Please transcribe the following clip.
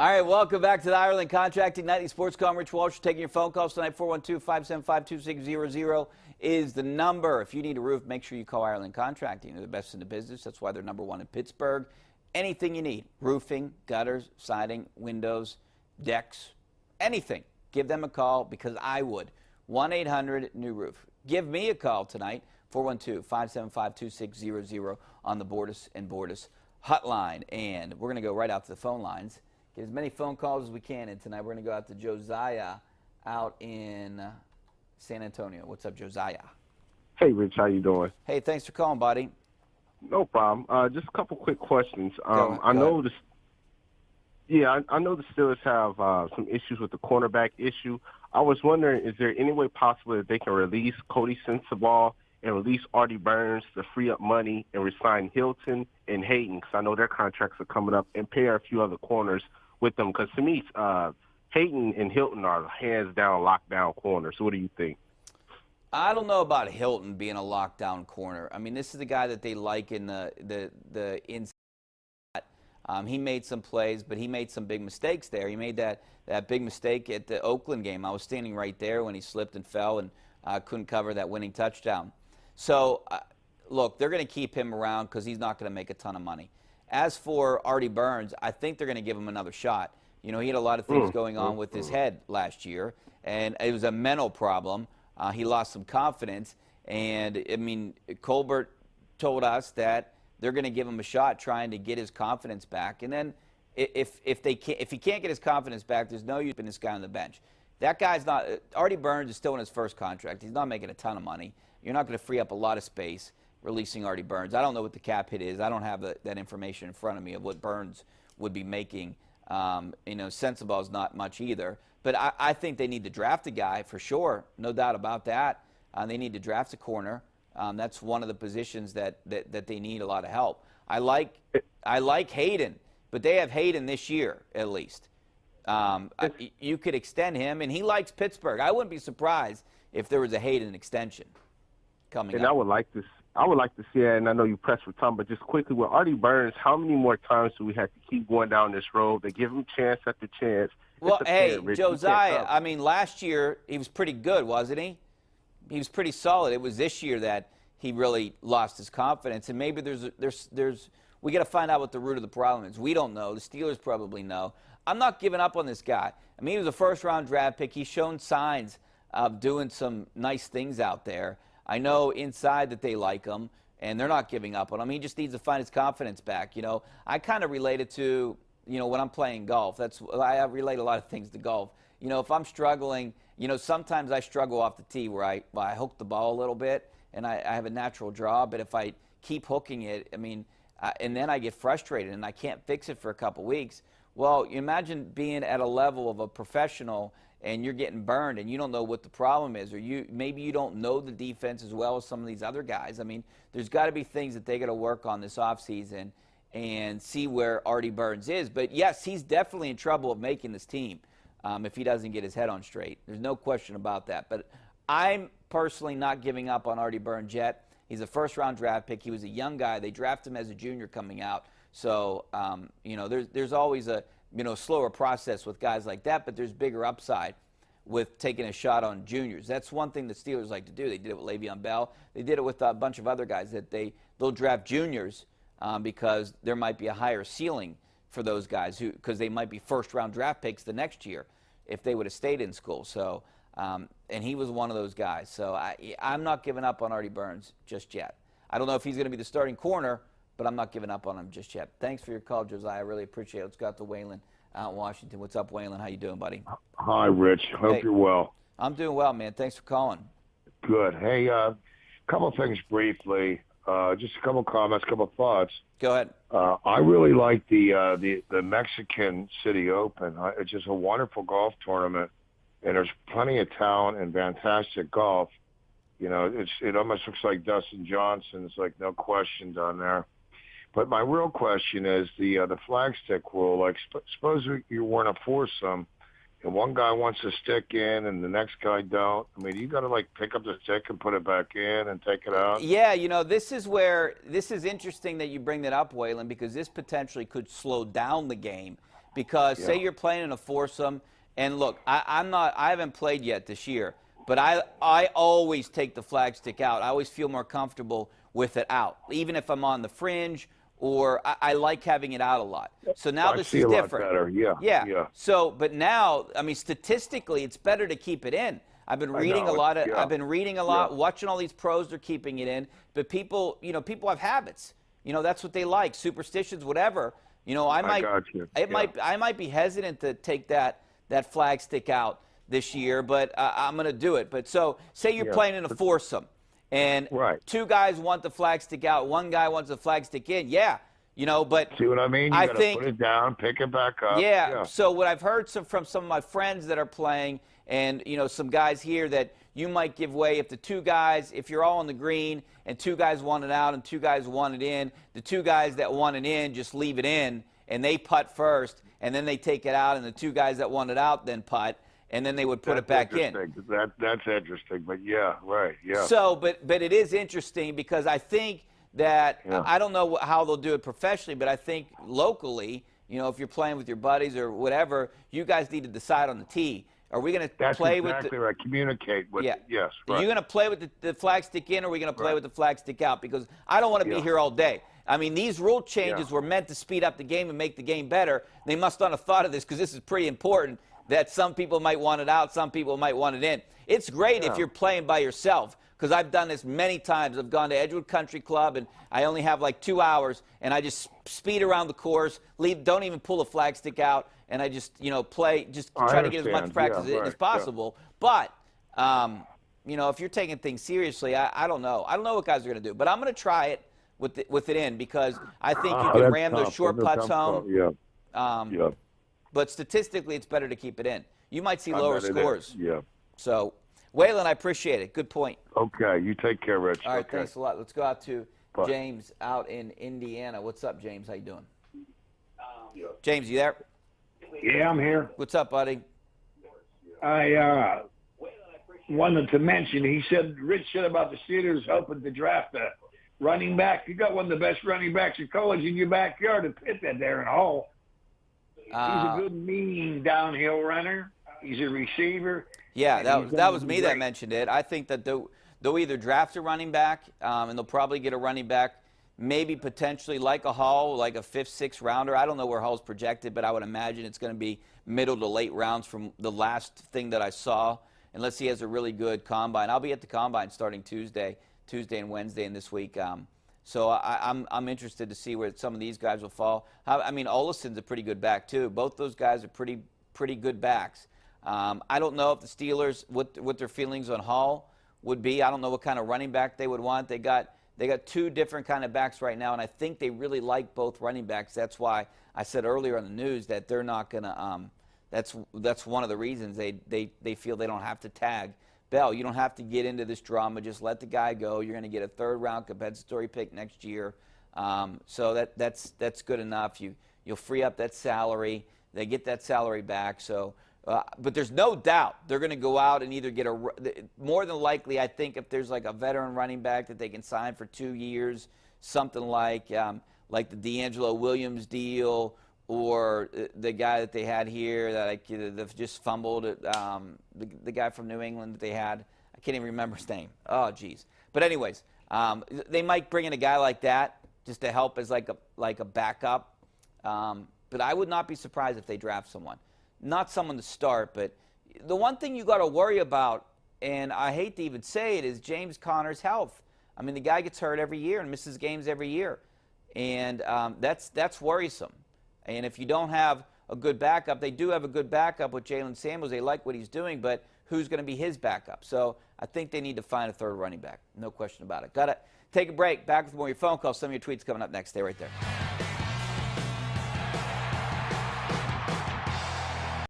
All right, welcome back to the Ireland Contracting Nightly Sports Call. I'm Rich Walsh. Taking your phone calls tonight. 412-575-2600 is the number. If you need a roof, make sure you call Ireland Contracting. They're the best in the business. That's why they're #1 in Pittsburgh. Anything you need, roofing, gutters, siding, windows, decks, anything, give them a call because I would. 1-800-NEW-ROOF. Give me a call tonight, 412-575-2600 on the Bordas & Bordas hotline. And we're going to go right out to the phone lines. Get as many phone calls as we can in tonight. We're going to go out to Josiah out in San Antonio. What's up, Josiah? Hey, Rich, how you doing? Hey, thanks for calling, buddy. No problem. Just a couple quick questions. I know the Steelers have some issues with the cornerback issue. I was wondering, is there any way possible that they can release Cody Sensabaugh and release Artie Burns to free up money and resign Hilton and Hayden? Because I know their contracts are coming up, and pair a few other corners with them. Because to me, Hayden and Hilton are hands down lockdown corners. So what do you think? I don't know about Hilton being a lockdown corner. I mean, this is the guy that they like in the inside. He made some plays, but he made some big mistakes there. He made that big mistake at the Oakland game. I was standing right there when he slipped and fell and couldn't cover that winning touchdown. So, look, they're going to keep him around because he's not going to make a ton of money. As for Artie Burns, I think they're going to give him another shot. You know, he had a lot of things going on with his head last year, and it was a mental problem. He lost some confidence, and, I mean, Colbert told us that they're going to give him a shot trying to get his confidence back. And then if he can't get his confidence back, there's no use in this guy on the bench. That guy's not – Artie Burns is still in his first contract. He's not making a ton of money. You're not going to free up a lot of space releasing Artie Burns. I don't know what the cap hit is. I don't have that information in front of me of what Burns would be making. Sensabaugh's not much either. But I think they need to draft a guy for sure, no doubt about that. They need to draft a corner. That's one of the positions that they need a lot of help. I like Hayden, but they have Hayden this year at least. You could extend him, and he likes Pittsburgh. I wouldn't be surprised if there was a Hayden extension coming up. I would like to see it, and I know you pressed for time, but just quickly, with Artie Burns, how many more times do we have to keep going down this road? They give him chance after chance. Well, hey, Josiah, I mean, last year he was pretty good, wasn't he? He was pretty solid. It was this year that he really lost his confidence, and maybe we got to find out what the root of the problem is. We don't know. The Steelers probably know. I'm not giving up on this guy. I mean, he was a first-round draft pick. He's shown signs of doing some nice things out there. I know inside that they like him, and they're not giving up on him. He just needs to find his confidence back. You know, I kind of relate it to, when I'm playing golf. I relate a lot of things to golf. You know, if I'm struggling, sometimes I struggle off the tee where I hook the ball a little bit, and I have a natural draw. But if I keep hooking it, and then I get frustrated and I can't fix it for a couple weeks. Well, you imagine being at a level of a professional and you're getting burned and you don't know what the problem is, or maybe you don't know the defense as well as some of these other guys. I mean, there's got to be things that they got to work on this offseason and see where Artie Burns is. But, yes, he's definitely in trouble of making this team if he doesn't get his head on straight. There's no question about that. But I'm personally not giving up on Artie Burns yet. He's a first-round draft pick. He was a young guy. They drafted him as a junior coming out. So, there's always a slower process with guys like that, but there's bigger upside with taking a shot on juniors. That's one thing the Steelers like to do. They did it with Le'Veon Bell. They did it with a bunch of other guys that they'll draft juniors because there might be a higher ceiling for those guys because they might be first-round draft picks the next year if they would have stayed in school. So, and he was one of those guys. So I'm not giving up on Artie Burns just yet. I don't know if he's going to be the starting corner, but I'm not giving up on him just yet. Thanks for your call, Josiah. I really appreciate it. Let's go out to Waylon out in Washington. What's up, Waylon? How you doing, buddy? Hi, Rich. Hope you're well. I'm doing well, man. Thanks for calling. Good. Hey, couple of things briefly. Just a couple of comments, couple of thoughts. Go ahead. I really like the Mexican City Open. It's just a wonderful golf tournament, and there's plenty of talent and fantastic golf. It almost looks like Dustin Johnson. It's like no question down there. But my real question is the flag stick rule. Like, suppose you weren't a foursome, and one guy wants to stick in and the next guy don't. I mean, you got to, pick up the stick and put it back in and take it out. Yeah, this is interesting that you bring that up, Waylon, because this potentially could slow down the game because say you're playing in a foursome, and look, I haven't played yet this year, but I always take the flag stick out. I always feel more comfortable with it out, even if I'm on the fringe, or I like having it out a lot. So now this is different. Lot better. Yeah. So, but now, I mean, statistically, it's better to keep it in. I've been reading a lot. I've been reading a lot, watching all these pros. They're keeping it in, but people, people have habits. That's what they like, superstitions, whatever. I might be hesitant to take that flag stick out this year, but I'm going to do it. But so, say you're playing in a foursome, and two guys want the flag stick out, one guy wants the flag stick in. But see what I mean? You got to put it down, pick it back up. Yeah. So what I've heard from some of my friends that are playing, and some guys here, that you might give way if the two guys, if you're all on the green and two guys want it out and two guys want it in, the two guys that want it in just leave it in and they putt first, and then they take it out, and the two guys that want it out then putt, and then they would put it back in. That's interesting, but yeah. So, but it is interesting because I think that I don't know how they'll do it professionally, but I think locally, if you're playing with your buddies or whatever, you guys need to decide on the tee. Are we going to play with exactly right. Communicate with yes, right. Are you going to play with the flag stick in, or are we going to play with the flag stick out? Because I don't want to be here all day. I mean, these rule changes were meant to speed up the game and make the game better. They must not have thought of this, because this is pretty important, that some people might want it out, some people might want it in. It's great if you're playing by yourself, because I've done this many times. I've gone to Edgewood Country Club, and I only have like 2 hours, and I just speed around the course, don't even pull a flag stick out, and I just, play, just try to get as much practice as possible. But, if you're taking things seriously, I don't know. I don't know what guys are going to do, but I'm going to try it with it in, because I think you can ram those short putts home. But statistically, it's better to keep it in. You might see lower scores. So, Waylon, I appreciate it. Good point. Okay, you take care, Rich. All right, thanks a lot. Let's go out to James out in Indiana. What's up, James? How you doing? James, you there? Yeah, I'm here. What's up, buddy? I wanted to mention, Rich said about the Steelers hoping to draft a running back. You got one of the best running backs in college in your backyard at Pitt, that Darren Hall. He's a good, mean downhill runner. He's a receiver. Yeah, that was me that mentioned it. I think that they'll either draft a running back, and they'll probably get a running back, maybe potentially like a Hall, like a 5th, 6th rounder. I don't know where Hall's projected, but I would imagine it's going to be middle to late rounds from the last thing that I saw, unless he has a really good combine. I'll be at the combine starting Tuesday and Wednesday and this week. So I'm interested to see where some of these guys will fall. I mean, Olison's a pretty good back too. Both those guys are pretty good backs. I don't know if the Steelers, what their feelings on Hall would be. I don't know what kind of running back they would want. They got two different kind of backs right now, and I think they really like both running backs. That's why I said earlier on the news that they're not going to. That's one of the reasons they feel they don't have to tag Bell. You don't have to get into this drama. Just let the guy go. You're going to get a 3rd-round compensatory pick next year. So that's good enough. You'll free up that salary. They get that salary back. So. But there's no doubt they're going to go out and either get more than likely, I think, if there's like a veteran running back that they can sign for 2 years, something like the D'Angelo Williams deal, or the guy that they had here that just fumbled, the guy from New England that they had. I can't even remember his name. Oh, geez. But anyways, they might bring in a guy like that just to help as like a backup. But I would not be surprised if they draft someone. Not someone to start, but the one thing you got to worry about, and I hate to even say it, is James Conner's health. I mean, the guy gets hurt every year and misses games every year, and that's worrisome. And if you don't have a good backup, they do have a good backup with Jalen Samuels. They like what he's doing, but who's going to be his backup? So I think they need to find a 3rd running back. No question about it. Got to take a break. Back with more of your phone calls. Some of your tweets coming up next. Stay right there.